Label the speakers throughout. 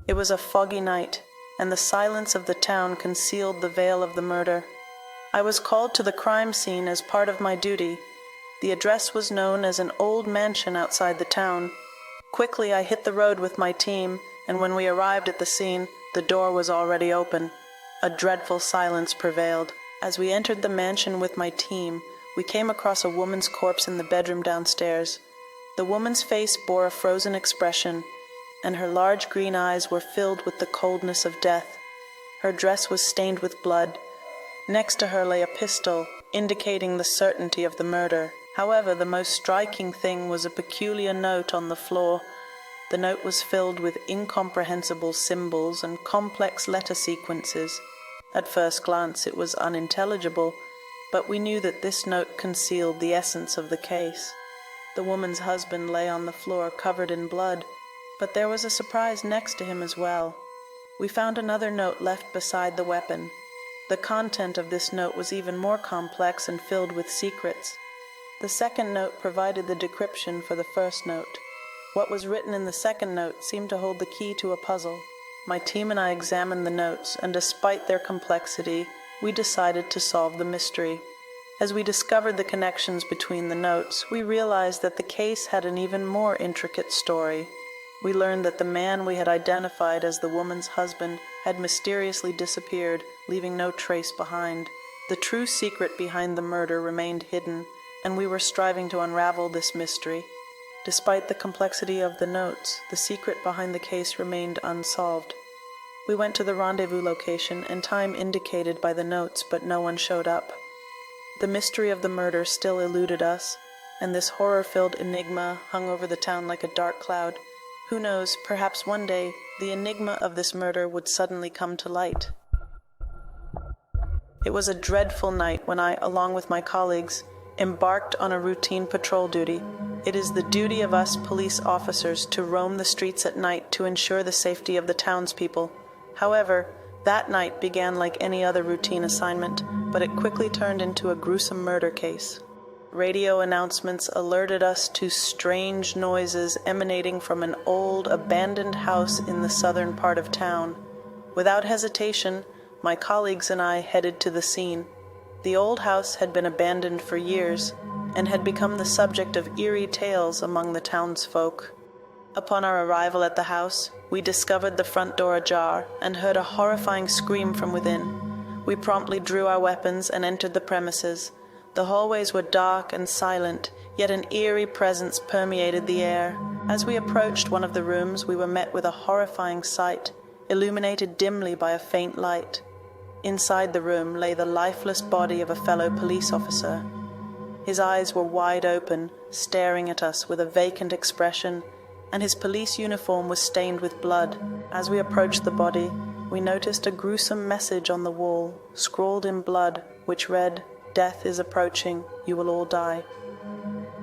Speaker 1: It was a foggy night, and the silence of the town concealed the veil of the murder. I was called to the crime scene as part of my duty. The address was known as an old mansion outside the town. Quickly I hit the road with my team, and when we arrived at the scene, the door was already open. A dreadful silence prevailed. As we entered the mansion with my team, we came across a woman's corpse in the bedroom downstairs. The woman's face bore a frozen expression, and her large green eyes were filled with the coldness of death. Her dress was stained with blood. Next to her lay a pistol, indicating the certainty of the murder. However, the most striking thing was a peculiar note on the floor. The note was filled with incomprehensible symbols and complex letter sequences. At first glance it was unintelligible, but we knew that this note concealed the essence of the case. The woman's husband lay on the floor covered in blood, but there was a surprise next to him as well. We found another note left beside the weapon. The content of this note was even more complex and filled with secrets. The second note provided the decryption for the first note. What was written in the second note seemed to hold the key to a puzzle. My team and I examined the notes, and despite their complexity, we decided to solve the mystery. As we discovered the connections between the notes, we realized that the case had an even more intricate story. We learned that the man we had identified as the woman's husband had mysteriously disappeared, leaving no trace behind. The true secret behind the murder remained hidden, and we were striving to unravel this mystery. Despite the complexity of the notes, the secret behind the case remained unsolved. We went to the rendezvous location and time indicated by the notes, but no one showed up. The mystery of the murder still eluded us, and this horror-filled enigma hung over the town like a dark cloud. Who knows, perhaps one day, the enigma of this murder would suddenly come to light. It was a dreadful night when I, along with my colleagues, embarked on a routine patrol duty. It is the duty of us police officers to roam the streets at night to ensure the safety of the townspeople. However, that night began like any other routine assignment, but it quickly turned into a gruesome murder case. Radio announcements alerted us to strange noises emanating from an old, abandoned house in the southern part of town. Without hesitation, my colleagues and I headed to the scene. The old house had been abandoned for years and had become the subject of eerie tales among the townsfolk. Upon our arrival at the house, we discovered the front door ajar and heard a horrifying scream from within. We promptly drew our weapons and entered the premises. The hallways were dark and silent, yet an eerie presence permeated the air. As we approached one of the rooms, we were met with a horrifying sight, illuminated dimly by a faint light. Inside the room lay the lifeless body of a fellow police officer. His eyes were wide open, staring at us with a vacant expression, and his police uniform was stained with blood. As we approached the body, we noticed a gruesome message on the wall, scrawled in blood, which read, "Death is approaching, you will all die."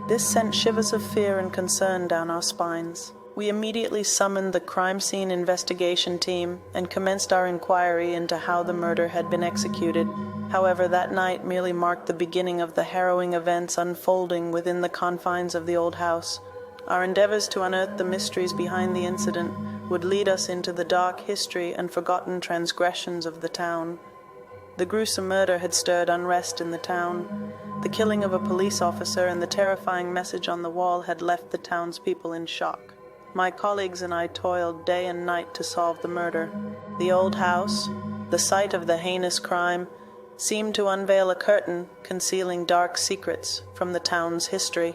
Speaker 1: This sent shivers of fear and concern down our spines. We immediately summoned the crime scene investigation team and commenced our inquiry into how the murder had been executed. However, that night merely marked the beginning of the harrowing events unfolding within the confines of the old house. Our endeavors to unearth the mysteries behind the incident would lead us into the dark history and forgotten transgressions of the town. The gruesome murder had stirred unrest in the town. The killing of a police officer and the terrifying message on the wall had left the townspeople in shock. My colleagues and I toiled day and night to solve the murder. The old house, the site of the heinous crime, seemed to unveil a curtain concealing dark secrets from the town's history.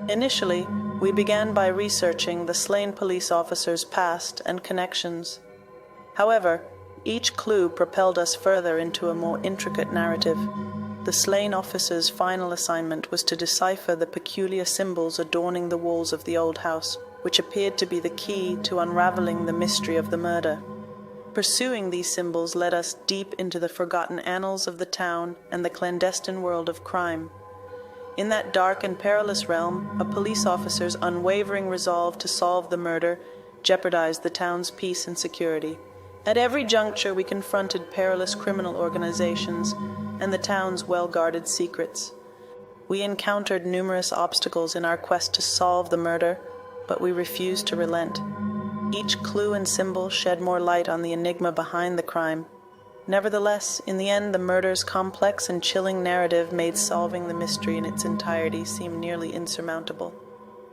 Speaker 1: Initially, we began by researching the slain police officer's past and connections. However, each clue propelled us further into a more intricate narrative. The slain officer's final assignment was to decipher the peculiar symbols adorning the walls of the old house, which appeared to be the key to unraveling the mystery of the murder. Pursuing these symbols led us deep into the forgotten annals of the town and the clandestine world of crime. In that dark and perilous realm, a police officer's unwavering resolve to solve the murder jeopardized the town's peace and security. At every juncture we confronted perilous criminal organizations and the town's well-guarded secrets. We encountered numerous obstacles in our quest to solve the murder, but we refused to relent. Each clue and symbol shed more light on the enigma behind the crime. Nevertheless, in the end, the murder's complex and chilling narrative made solving the mystery in its entirety seem nearly insurmountable.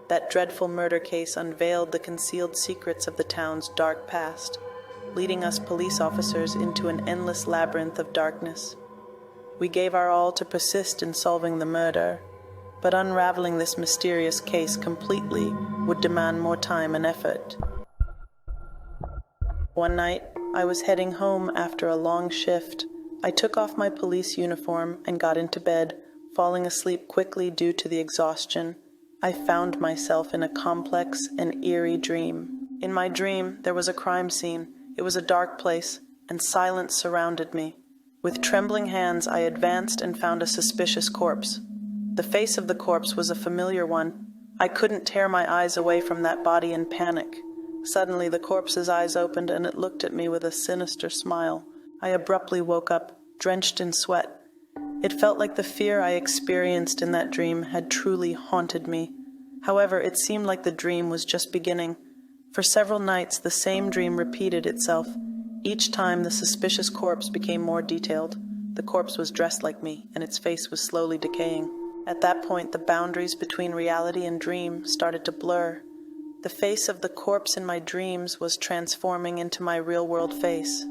Speaker 1: That dreadful murder case unveiled the concealed secrets of the town's dark past, leading us police officers into an endless labyrinth of darkness. We gave our all to persist in solving the murder, but unraveling this mysterious case completely would demand more time and effort. One night, I was heading home after a long shift. I took off my police uniform and got into bed, falling asleep quickly due to the exhaustion. I found myself in a complex and eerie dream. In my dream, there was a crime scene. It was a dark place, and silence surrounded me. With trembling hands, I advanced and found a suspicious corpse. The face of the corpse was a familiar one. I couldn't tear my eyes away from that body in panic. Suddenly, the corpse's eyes opened and it looked at me with a sinister smile. I abruptly woke up, drenched in sweat. It felt like the fear I experienced in that dream had truly haunted me. However, it seemed like the dream was just beginning. For several nights, the same dream repeated itself. Each time, the suspicious corpse became more detailed. The corpse was dressed like me, and its face was slowly decaying. At that point, the boundaries between reality and dream started to blur. The face of the corpse in my dreams was transforming into my real-world face.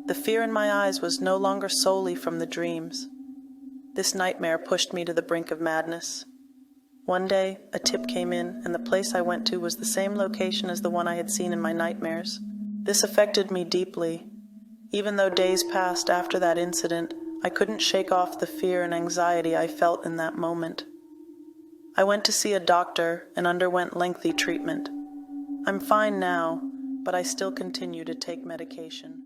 Speaker 1: The fear in my eyes was no longer solely from the dreams. This nightmare pushed me to the brink of madness. One day, a tip came in, and the place I went to was the same location as the one I had seen in my nightmares. This affected me deeply. Even though days passed after that incident, I couldn't shake off the fear and anxiety I felt in that moment. I went to see a doctor and underwent lengthy treatment. I'm fine now, but I still continue to take medication.